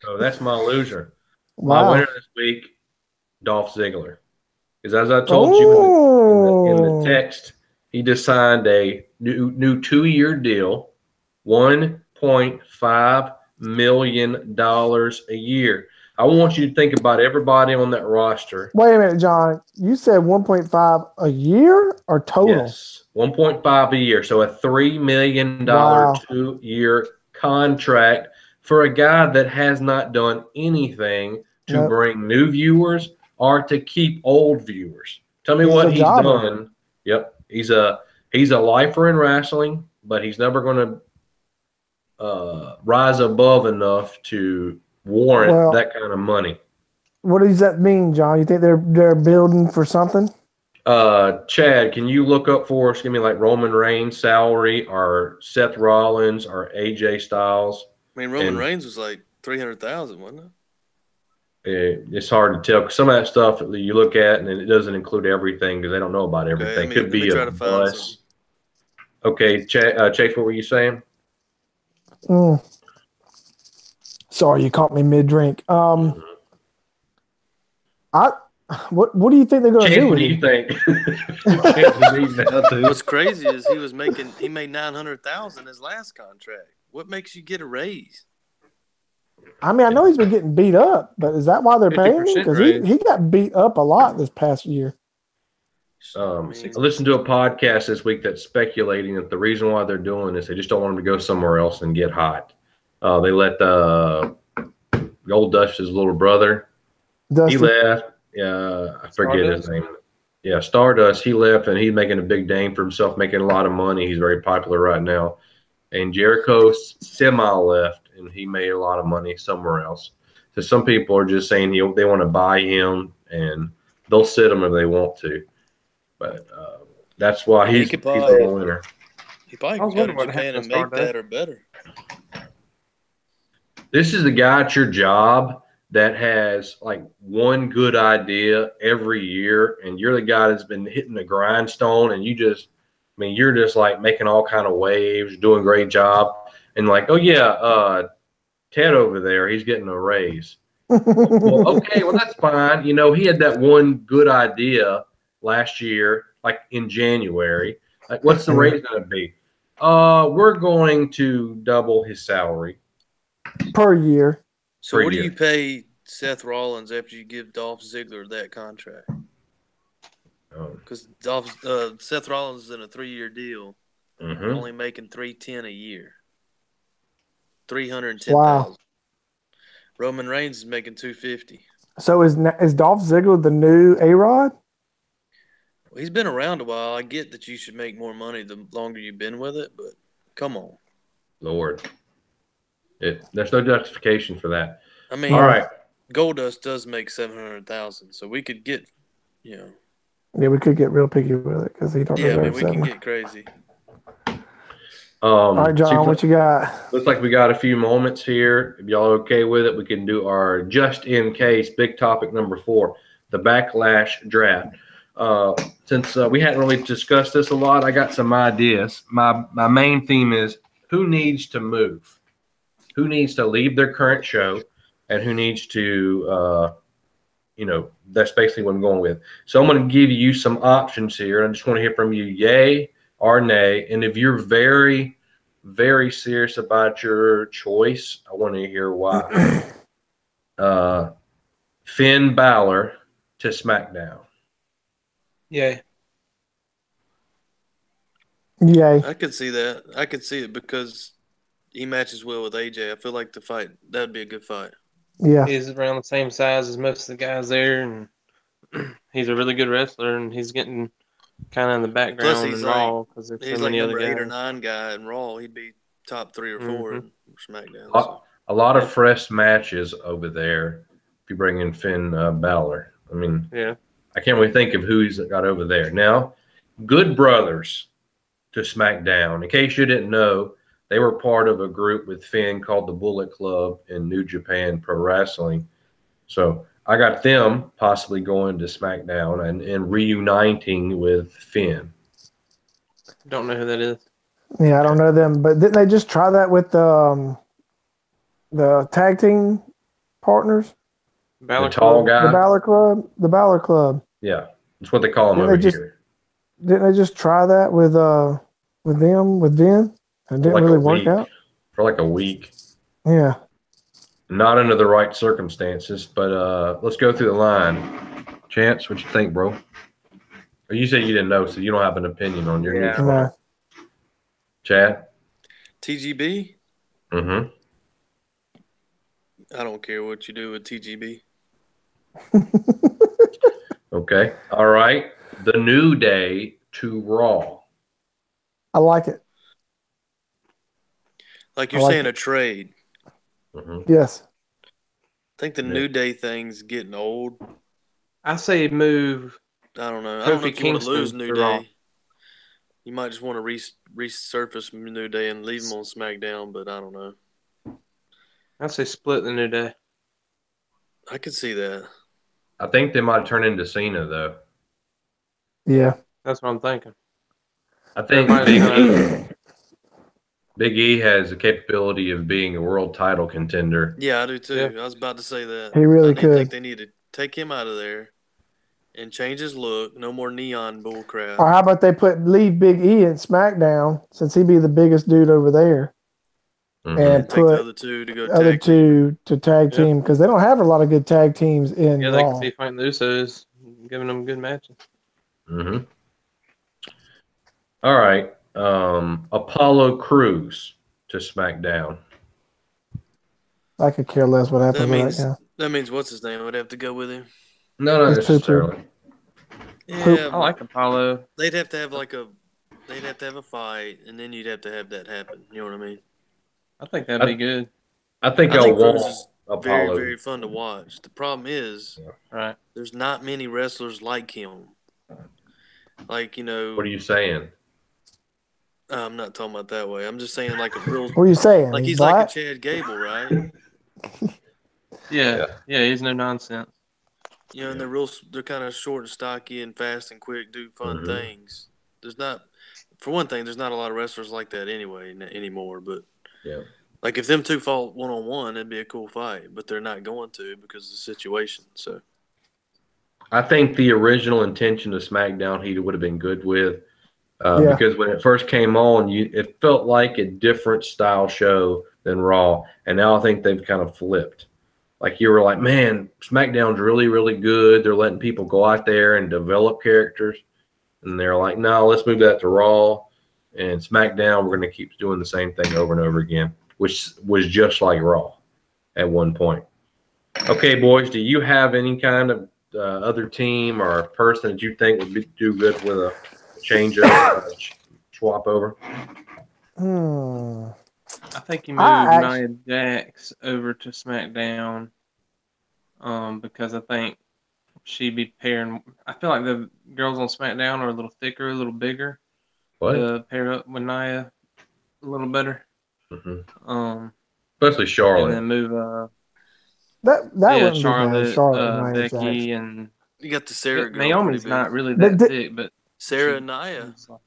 So that's my loser. Wow. My winner this week, Dolph Ziggler. Because as I told you in the text, he just signed a new 2-year deal, $1.5 million a year. I want you to think about everybody on that roster. Wait a minute, John. You said 1.5 a year or total? Yes, 1.5 a year. So a $3 million 2-year contract for a guy that has not done anything to bring new viewers or to keep old viewers. Tell me what he's done. Yep, he's a lifer in wrestling, but he's never going to rise above enough to warrant that kind of money. What does that mean, John? You think they're building for something? Chad, can you look up for us? Give me like Roman Reigns' salary or Seth Rollins or AJ Styles. I mean, Roman Reigns was like $300,000, wasn't it? It's hard to tell because some of that stuff you look at and it doesn't include everything because they don't know about everything. Okay, could be a bus. Okay, Chase, what were you saying? Sorry, you caught me mid-drink. What do you think they're going to do? What do you think? What's crazy is he made $900,000 his last contract. What makes you get a raise? I mean, I know he's been getting beat up, but is that why they're paying him? Because he got beat up a lot this past year. I listened to a podcast this week that's speculating that the reason why they're doing this, they just don't want him to go somewhere else and get hot. They let the old Dustin's little brother. Dusty. He left. I forget his name. Yeah, Stardust. He left, and he's making a big name for himself, making a lot of money. He's very popular right now. And Jericho semi left, and he made a lot of money somewhere else. So some people are just saying they want to buy him, and they'll sit him if they want to. But that's why he's the winner. He probably can go to Japan and make that or better. This is the guy at your job that has like one good idea every year, and you're the guy that's been hitting the grindstone, and you're just like making all kind of waves, doing a great job, and like, oh yeah, Ted over there, he's getting a raise. Well, okay, well that's fine. You know, he had that one good idea last year, like in January. Like, what's the raise going to be? We're going to double his salary per year. So what do you pay Seth Rollins after you give Dolph Ziggler that contract? Because Seth Rollins is in a 3-year deal, only making $310 a year, $310,000. Wow. Roman Reigns is making $250. So is Dolph Ziggler the new A-Rod? Well, he's been around a while. I get that you should make more money the longer you've been with it, but come on, Lord, there's no justification for that. I mean, all right, Goldust does make $700,000, so we could get, Yeah, we could get real picky with it because he don't. Yeah, I mean, we can get crazy. All right, John, what you got? Looks like we got a few moments here. If y'all are okay with it, we can do our just in case big topic number 4, the Backlash draft. Since we hadn't really discussed this a lot, I got some ideas. My main theme is who needs to move, who needs to leave their current show, and who needs to, that's basically what I'm going with. So I'm going to give you some options here, and I just want to hear from you, yay or nay. And if you're very, very serious about your choice, I want to hear why. Finn Balor to SmackDown. Yay. Yay. I could see that. I could see it because he matches well with AJ. I feel like the fight, that would be a good fight. Yeah. He's around the same size as most of the guys there, and he's a really good wrestler, and he's getting kind of in the background in Raw because there's so many other guys. He's like number 8 or 9 guy in Raw. He'd be top 3 or 4 in SmackDown. A lot of fresh matches over there if you bring in Finn Balor. I mean, yeah. I can't really think of who he's got over there. Now, Good Brothers to SmackDown. In case you didn't know, they were part of a group with Finn called the Bullet Club in New Japan Pro Wrestling. So I got them possibly going to SmackDown and reuniting with Finn. Don't know who that is. Yeah, I don't know them. But didn't they just try that with the tag team partners? The tall guy? The Balor Club. Yeah, that's what they call them over here. Didn't they just try that with Vin? And didn't really work out? For like a week. Yeah. Not under the right circumstances, but let's go through the line. Chance, what you think, bro? Or you said you didn't know, so you don't have an opinion on your new one. Chad? TGB? Mm-hmm. I don't care what you do with TGB. Okay. All right. The New Day to Raw. I like it. Like you're saying a trade. Mm-hmm. Yes. I think the New Day thing's getting old. I say move. I don't know. I don't know if you want to lose New Day. You might just want to resurface New Day and leave them on SmackDown, but I don't know. I say split the New Day. I could see that. I think they might turn into Cena, though. Yeah. That's what I'm thinking. I think Big E has the capability of being a world title contender. Yeah, I do too. Yeah. I was about to say that. He really could. I think they need to take him out of there and change his look. No more neon bull crap. Or how about they leave Big E in SmackDown since he'd be the biggest dude over there, and take put the other two to tag team because they don't have a lot of good tag teams in Raw. Raw. They could be fighting the Usos, giving them good matches. Mm-hmm. All right. Apollo Crews to SmackDown. I could care less what happens with that guy. That means what's his name would have to go with him. No, not He's poo-poo. necessarily. Yeah, I like Apollo. they'd have to have they'd have to have a fight, and then you'd have to have that happen. You know what I mean? I think that'd be good. I think I think Cruz want is Apollo. very fun to watch. The problem is, Right. there's not many wrestlers like him. Like, you know. What are you saying? I'm not talking about that way. I'm just saying like a real. What are you saying? Like he's Black? like a Chad Gable, right? Yeah, he's no nonsense. You know, and they're kind of short and stocky and fast and quick, do fun things. There's not, for one thing, there's not a lot of wrestlers like that anyway anymore. But like if them two fought 1-on-1, it'd be a cool fight. But they're not going to because of the situation. So I think the original intention of SmackDown he would have been good with. Because when it first came on, it felt like a different style show than Raw, and now I think they've kind of flipped. Like you were like, man, SmackDown's really, really good. They're letting people go out there and develop characters, and they're like, no, let's move that to Raw and SmackDown. We're going to keep doing the same thing over and over again, which was just like Raw at one point. Okay, boys, do you have any kind of other team or person that you think would do good with a change up, swap over? I think you moved Nia Jax over to SmackDown because I think she'd be pairing. I feel like the girls on SmackDown are a little thicker, a little bigger. What? To pair up with Nia a little better. Especially Charlotte. And then move that wouldn't Charlotte, be bad. Charlotte, Becky, Jax. and you got the Sarah girl. Naomi's not really that thick, but Sarah and Nia. Did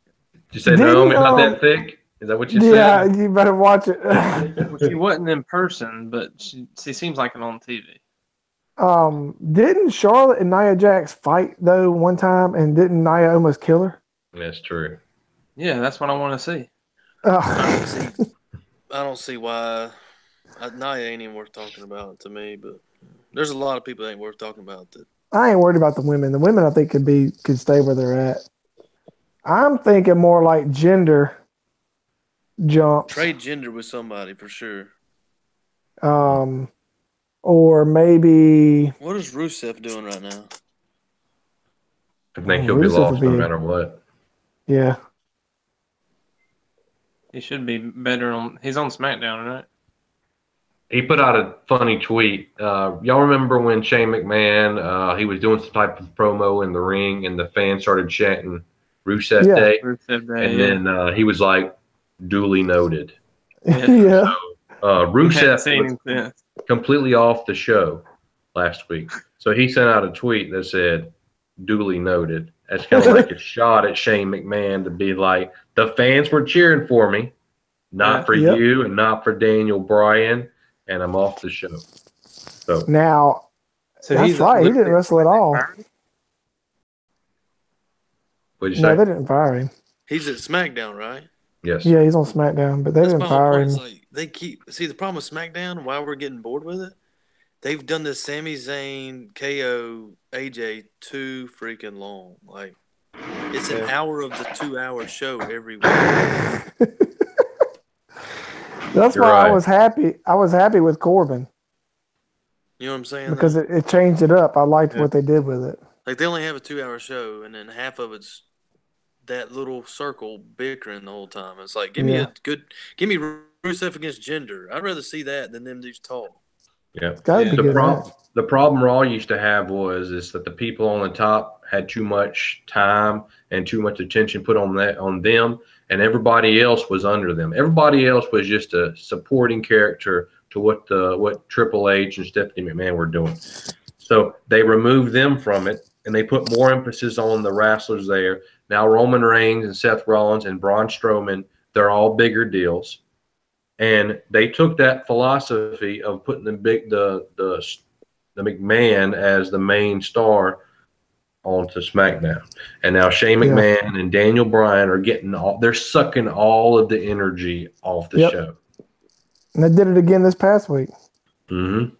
you say Naomi's not that thick? Is that what you said? Yeah, you better watch it. Well, she wasn't in person, but she seems like it on TV. Didn't Charlotte and Nia Jax fight though one time, and didn't Nia almost kill her? That's true. Yeah, that's what I want to see. I don't see why Nia ain't even worth talking about to me, but there's a lot of people that ain't worth talking about. That I ain't worried about the women. The women I think could stay where they're at. I'm thinking more like gender jumps. Trade gender with somebody for sure. Or maybe. What is Rusev doing right now? I think he'll be lost no matter what. Yeah. He should be better he's on SmackDown, right? He put out a funny tweet. Y'all remember when Shane McMahon, he was doing some type of promo in the ring and the fans started chanting Rusev Day? Rusev Day, and then he was like, duly noted. Yeah. So, Rusev was completely off the show last week. So he sent out a tweet that said, duly noted. That's kind of like a shot at Shane McMahon to be like, the fans were cheering for me, not for you and not for Daniel Bryan, and I'm off the show. So now, that's right. He didn't wrestle at all. What'd you say? No, they didn't fire him. He's at SmackDown, right? Yes. Yeah, he's on SmackDown, but they didn't fire him. Like, they see the problem with SmackDown. Why we're getting bored with it? They've done this Sami Zayn, KO, AJ too freaking long. Like, it's an hour of the 2-hour show every week. That's why I was happy. I was happy with Corbin. You know what I'm saying? Because it changed it up. I liked what they did with it. Like, they only have a 2-hour show, and then half of it's that little circle bickering the whole time. It's like, give me Rusev against Jinder. I'd rather see that than them dudes talk. Yeah. The problem Raw used to have is that the people on the top had too much time and too much attention put on them, and everybody else was under them. Everybody else was just a supporting character to what Triple H and Stephanie McMahon were doing. So they removed them from it, and they put more emphasis on the wrestlers there. Now Roman Reigns and Seth Rollins and Braun Strowman, they're all bigger deals. And they took that philosophy of putting the McMahon as the main star onto SmackDown. And now Shane McMahon and Daniel Bryan are they're sucking all of the energy off the show. And they did it again this past week. Mm-hmm.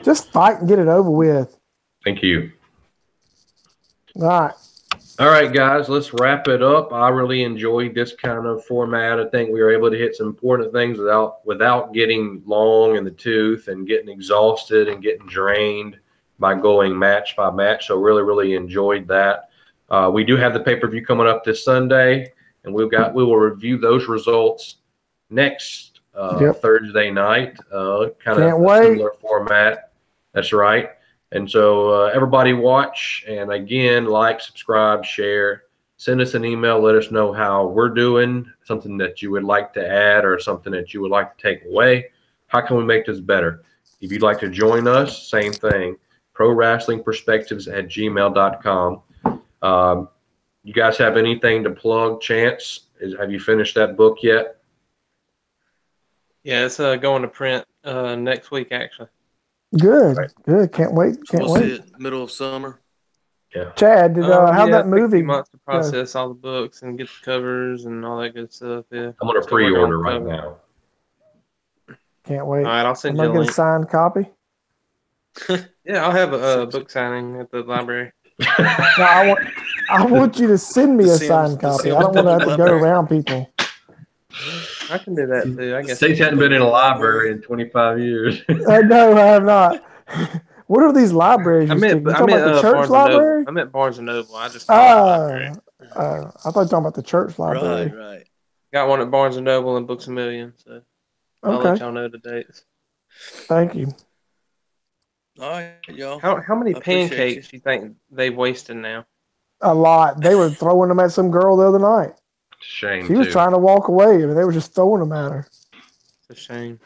Just fight and get it over with. Thank you. All right, guys, let's wrap it up. I really enjoyed this kind of format. I think we were able to hit some important things without getting long in the tooth and getting exhausted and getting drained by going match by match. So really enjoyed that. We do have the pay-per-view coming up this Sunday, and we will review those results next Thursday night. Kind of a similar format. That's right. And so everybody watch, and again, like, subscribe, share. Send us an email. Let us know how we're doing, something that you would like to add or something that you would like to take away. How can we make this better? If you'd like to join us, same thing, prowrestlingperspectives@gmail.com. You guys have anything to plug, Chance? Have you finished that book yet? Yeah, it's going to print next week, actually. Good, good. Can't wait. Can't wait. See it middle of summer. Yeah. Chad, did how that movie? It took 2 months to process all the books and get the covers and all that good stuff. Yeah, I'm gonna pre-order right now. Can't wait. All right, I'll send you a link. A signed copy. Yeah, I'll have a book signing at the library. No, I want you to send me a signed copy. I don't want to have to go around people. I can do that too. I guess. States hadn't been in a library in 25 years. No, I have not. What are these libraries? I meant the church library. I meant Barnes and Noble. I just library. I thought you were talking about the church library. Right. Got one at Barnes and Noble and Books A Million. So I'll let y'all know the dates. Thank you. All right, y'all. How many pancakes do you think they've wasted now? A lot. They were throwing them at some girl the other night. Shame. She was trying to walk away, and they were just throwing them at her. It's a shame.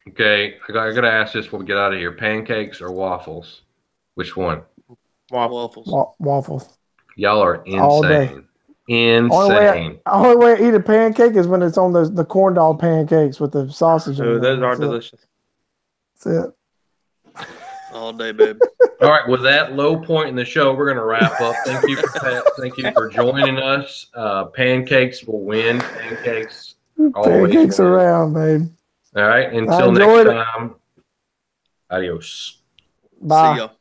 Okay, I gotta ask this before we get out of here: pancakes or waffles? Which one? Waffles. Waffles. Y'all are insane. All day. Insane. Only way I eat a pancake is when it's on the corn dog pancakes with the sausage. Oh, those are delicious. That's it. All day, babe. All right, with that low point in the show, we're going to wrap up. Thank you for joining us. Pancakes will win. Pancakes Pancakes around, babe. All right, until next time. Adios. Bye. See y'all.